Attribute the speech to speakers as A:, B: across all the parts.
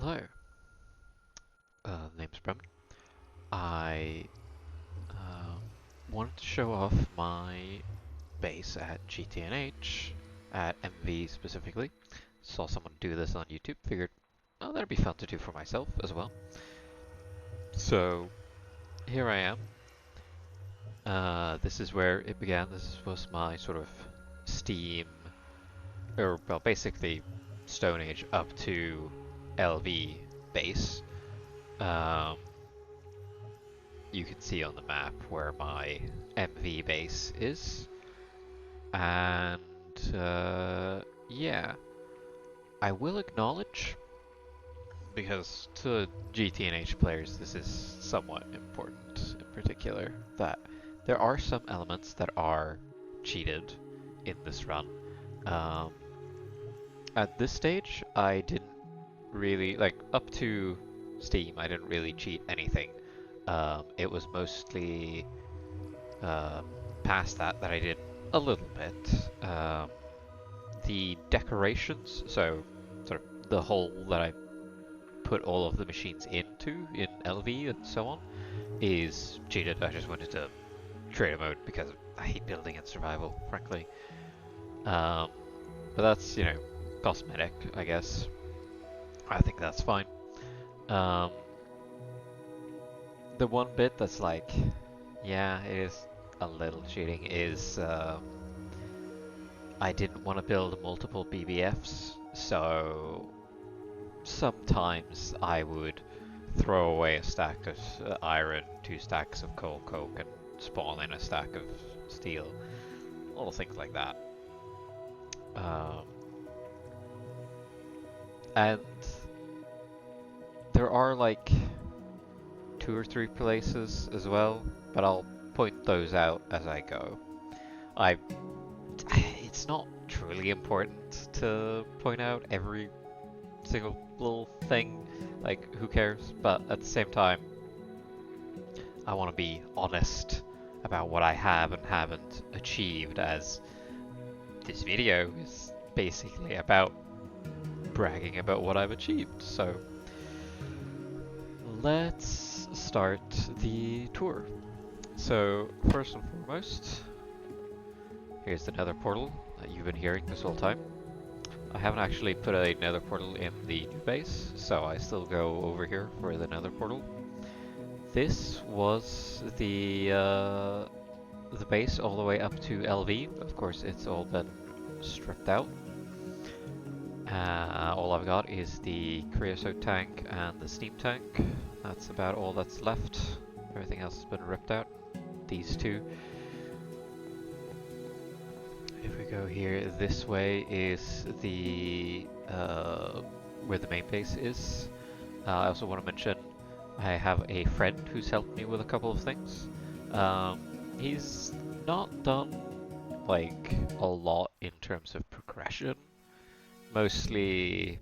A: Hello, name's Brum. I wanted to show off my base at GTNH, at MV specifically. Saw someone do this on YouTube, figured, oh, that'd be fun to do for myself as well. So, here I am. This is where it began. This was my sort of Steam, or well, basically Stone Age up to LV base. You can see on the map where my MV base is, and yeah, I will acknowledge, because to GTNH players this is somewhat important in particular, that there are some elements that are cheated in this run. At this stage I didn't really, like, up to Steam I didn't really cheat anything. It was mostly past that I did a little bit. The decorations, so sort of the hole that I put all of the machines into in LV and so on, is cheated. I just wanted to create a mode because I hate building in survival, frankly. But that's, you know, cosmetic, I guess. I think that's fine. The one bit that's like, yeah, it is a little cheating, is I didn't want to build multiple BBFs, so sometimes I would throw away a stack of iron, 2 stacks of coal coke, and spawn in a stack of steel. Little things like that. And there are like 2 or 3 places as well, but I'll point those out as I go. It's not truly important to point out every single little thing, like, who cares? But at the same time, I want to be honest about what I have and haven't achieved, as this video is basically about bragging about what I've achieved. So let's start the tour. So first and foremost, here's the nether portal that you've been hearing this whole time. I haven't actually put a nether portal in the new base, so I still go over here for the nether portal. This was the base all the way up to LV. Of course, it's all been stripped out. All I've got is the creosote tank and the steam tank. That's about all that's left. Everything else has been ripped out. These two. If we go here, this way is the where the main base is. I also want to mention I have a friend who's helped me with a couple of things. He's not done like a lot in terms of progression. Mostly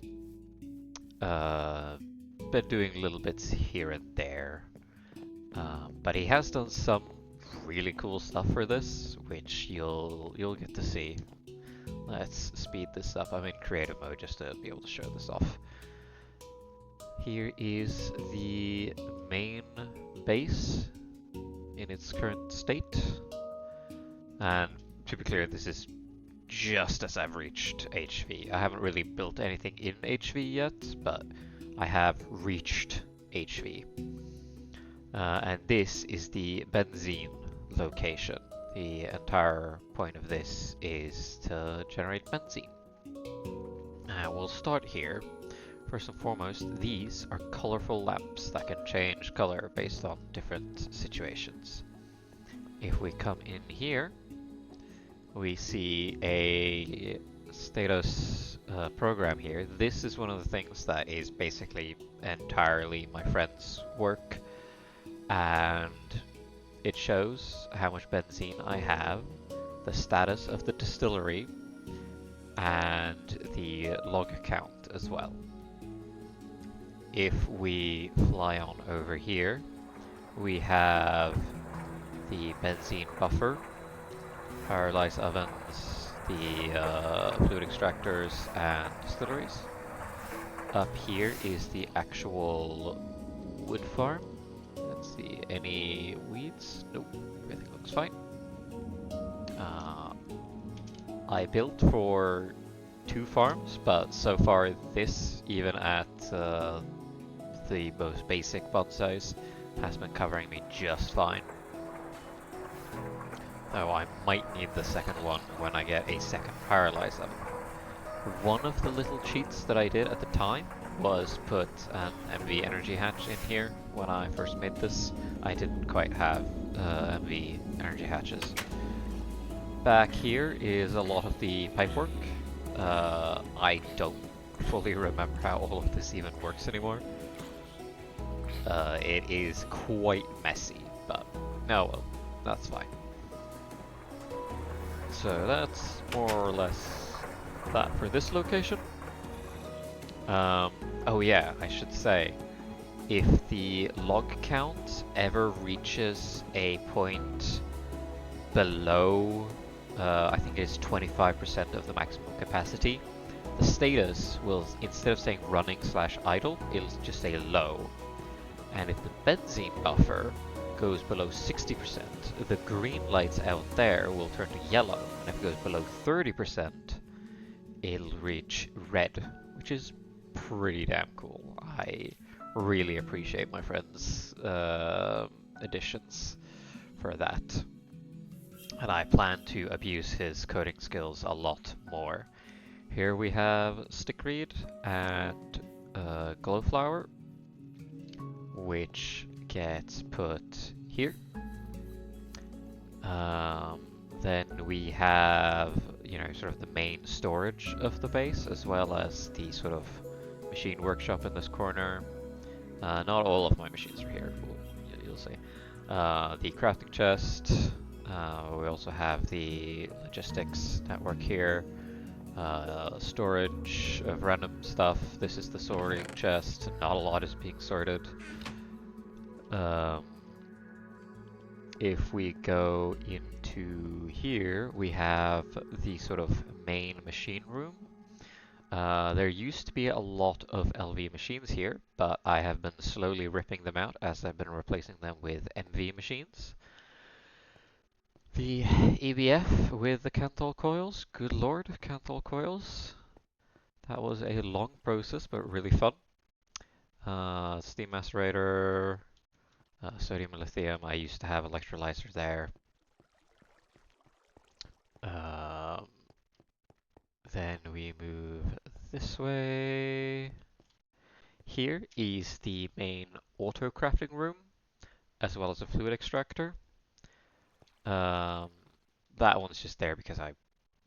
A: been doing little bits here and there. But he has done some really cool stuff for this, which you'll get to see. Let's speed this up. I'm in creative mode just to be able to show this off. Here is the main base in its current state. And to be clear, this is just as I've reached HV. I haven't really built anything in HV yet, but I have reached HV. And this is the benzene location. The entire point of this is to generate benzene. We'll start here. First and foremost, these are colorful lamps that can change color based on different situations. If we come in here, we see a status program here. This is one of the things that is basically entirely my friend's work, and it shows how much benzene I have, the status of the distillery, and the log count as well. If we fly on over here, we have the benzene buffer, paralyzed ovens, the fluid extractors, and distilleries. up here is the actual wood farm. Let's see, any weeds? Nope, everything looks fine. I built for 2 farms, but so far this, even at the most basic bonsais, has been covering me just fine. Though I might need the second one when I get a second paralyzer. One of the little cheats that I did at the time was put an MV energy hatch in here when I first made this. I didn't quite have MV energy hatches. Back here is a lot of the pipework. I don't fully remember how all of this even works anymore. It is quite messy, but no, well, that's fine. So that's more or less that for this location. Oh yeah, I should say, if the log count ever reaches a point below, I think it's 25% of the maximum capacity, the status will, instead of saying running/idle, it'll just say low. And if the benzene buffer goes below 60%, the green lights out there will turn to yellow, and if it goes below 30%, it'll reach red, which is pretty damn cool. I really appreciate my friend's additions for that. And I plan to abuse his coding skills a lot more. Here we have stickweed and glowflower, which gets put here. Then we have, you know, sort of the main storage of the base, as well as the sort of machine workshop in this corner. Not all of my machines are here, you'll see. The crafting chest. We also have the logistics network here. Storage of random stuff. This is the sorting chest. Not a lot is being sorted. If we go into here, we have the sort of main machine room. There used to be a lot of LV machines here, but I have been slowly ripping them out as I've been replacing them with MV machines. The EBF with the Canthal coils. Good lord, Canthal coils. That was a long process, but really fun. Steam macerator. Sodium and lithium. I used to have electrolyzer there. Then we move this way. Here is the main auto crafting room, as well as a fluid extractor. That one's just there because I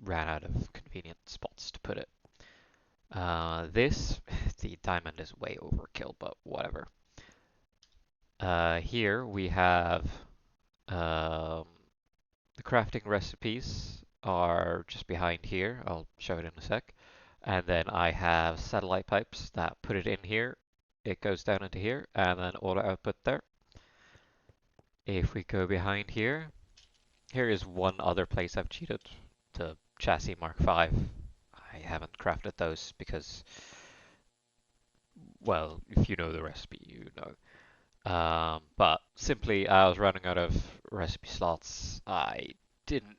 A: ran out of convenient spots to put it. The diamond is way overkill, but whatever. Here we have the crafting recipes are just behind here. I'll show it in a sec. And then I have satellite pipes that put it in here. It goes down into here, and then auto output there. If we go behind here, here is one other place I've cheated. The chassis Mark V. I haven't crafted those because, well, if you know the recipe, you know. But simply, I was running out of recipe slots. I didn't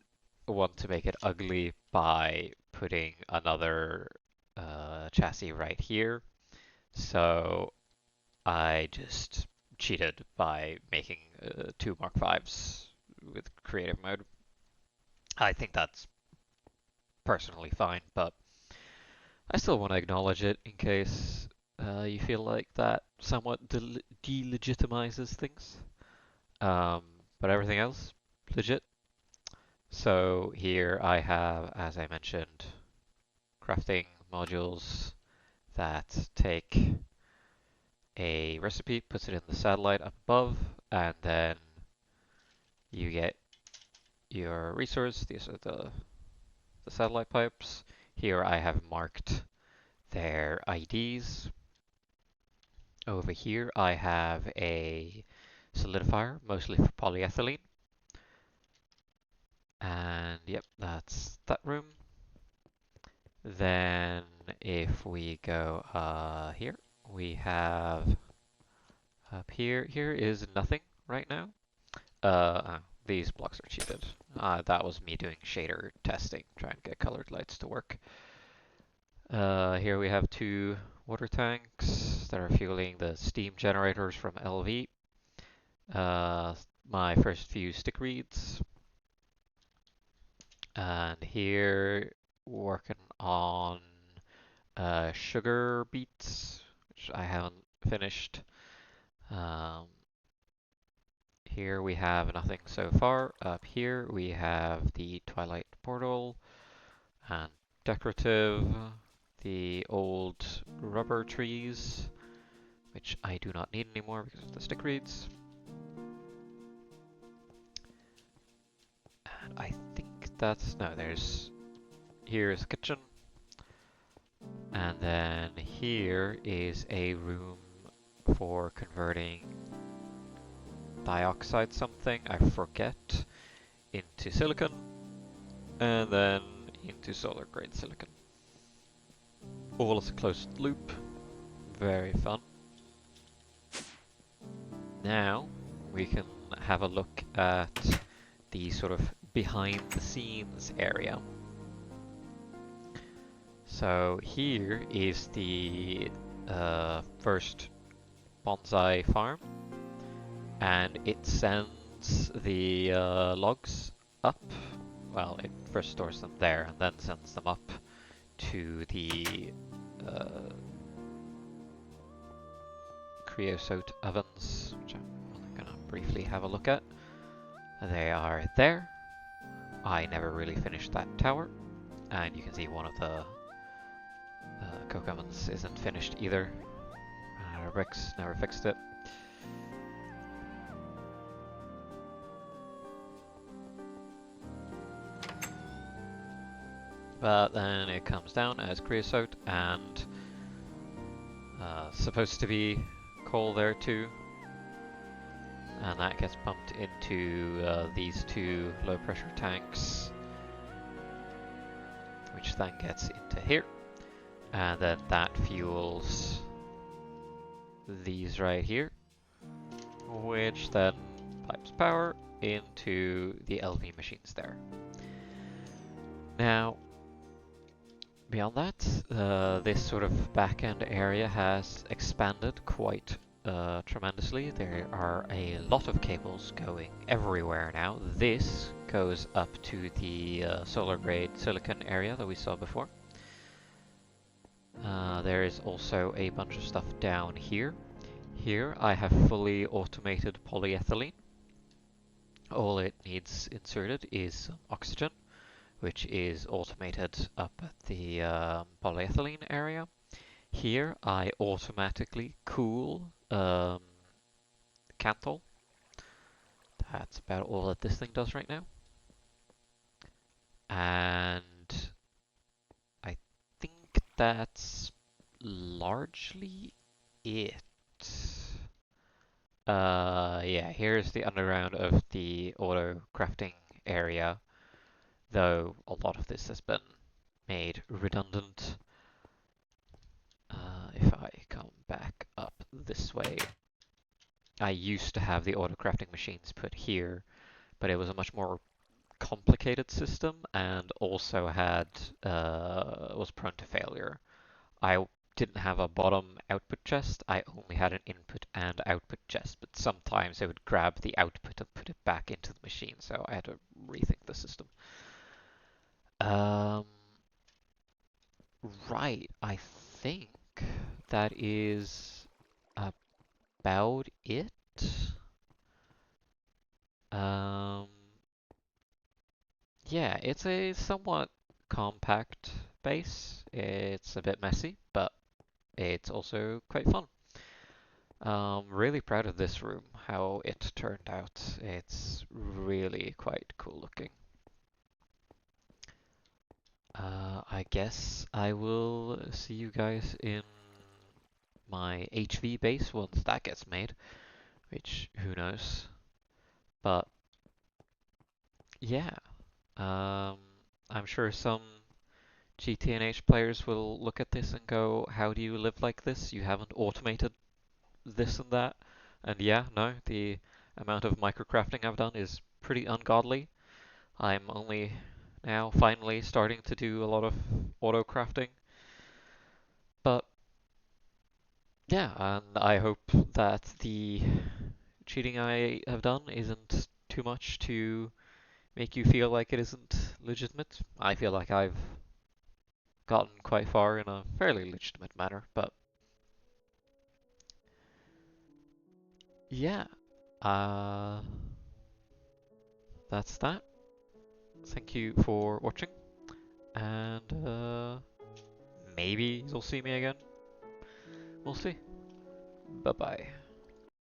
A: want to make it ugly by putting another chassis right here. So I just cheated by making 2 Mark Vs with creative mode. I think that's personally fine, but I still want to acknowledge it in case you feel like that somewhat delegitimizes things. But everything else, legit. So here I have, as I mentioned, crafting modules that take a recipe, puts it in the satellite up above, and then you get your resource. These are the satellite pipes. Here I have marked their IDs. Over here I have a solidifier, mostly for polyethylene. And yep, that's that room. Then if we go here, we have up here. Here is nothing right now. These blocks are cheated. That was me doing shader testing, trying to get colored lights to work. Here we have two water tanks that are fueling the steam generators from LV. My first few stick reeds. And here, working on sugar beets, which I haven't finished. Um, Here we have nothing so far. Up here we have the Twilight Portal and decorative, the old rubber trees, which I do not need anymore because of the stick reeds. And I think here's the kitchen. And then here is a room for converting dioxide something, I forget, into silicon, and then into solar grade silicon. All as a closed loop. Very fun. Now we can have a look at the sort of behind the scenes area. So here is the first bonsai farm, and it sends the logs up. Well, it first stores them there and then sends them up to the creosote ovens, which I'm going to briefly have a look at. They are there. I never really finished that tower, and you can see one of the coke ovens isn't finished either. Rex never fixed it. But then it comes down as creosote and supposed to be coal there too. And that gets pumped into these two low pressure tanks, which then gets into here. And then that fuels these right here, which then pipes power into the LV machines there. Now, beyond that, this sort of back-end area has expanded quite tremendously. There are a lot of cables going everywhere now. This goes up to the solar grade silicon area that we saw before. There is also a bunch of stuff down here. Here I have fully automated polyethylene. All it needs inserted is some oxygen, which is automated up at the polyethylene area. Here I automatically cool Canthal. That's about all that this thing does right now. And I think that's largely it. Yeah, here's the underground of the auto crafting area, though a lot of this has been made redundant. If I come back up this way, I used to have the auto crafting machines put here, but it was a much more complicated system and also had was prone to failure. I didn't have a bottom output chest, I only had an input and output chest, but sometimes it would grab the output and put it back into the machine, so I had to rethink the system. Right, I think that is about it. Yeah, it's a somewhat compact base. It's a bit messy, but it's also quite fun. Really proud of this room, how it turned out. It's really quite cool looking. I guess I will see you guys in my HV base once that gets made, which who knows. But yeah, I'm sure some GTNH players will look at this and go, how do you live like this? You haven't automated this and that. And yeah, no, the amount of microcrafting I've done is pretty ungodly. I'm only now finally starting to do a lot of auto crafting. But yeah, and I hope that the cheating I have done isn't too much to make you feel like it isn't legitimate. I feel like I've gotten quite far in a fairly legitimate manner, but yeah, uh, that's that. Thank you for watching, and maybe you'll see me again. We'll see. Bye bye.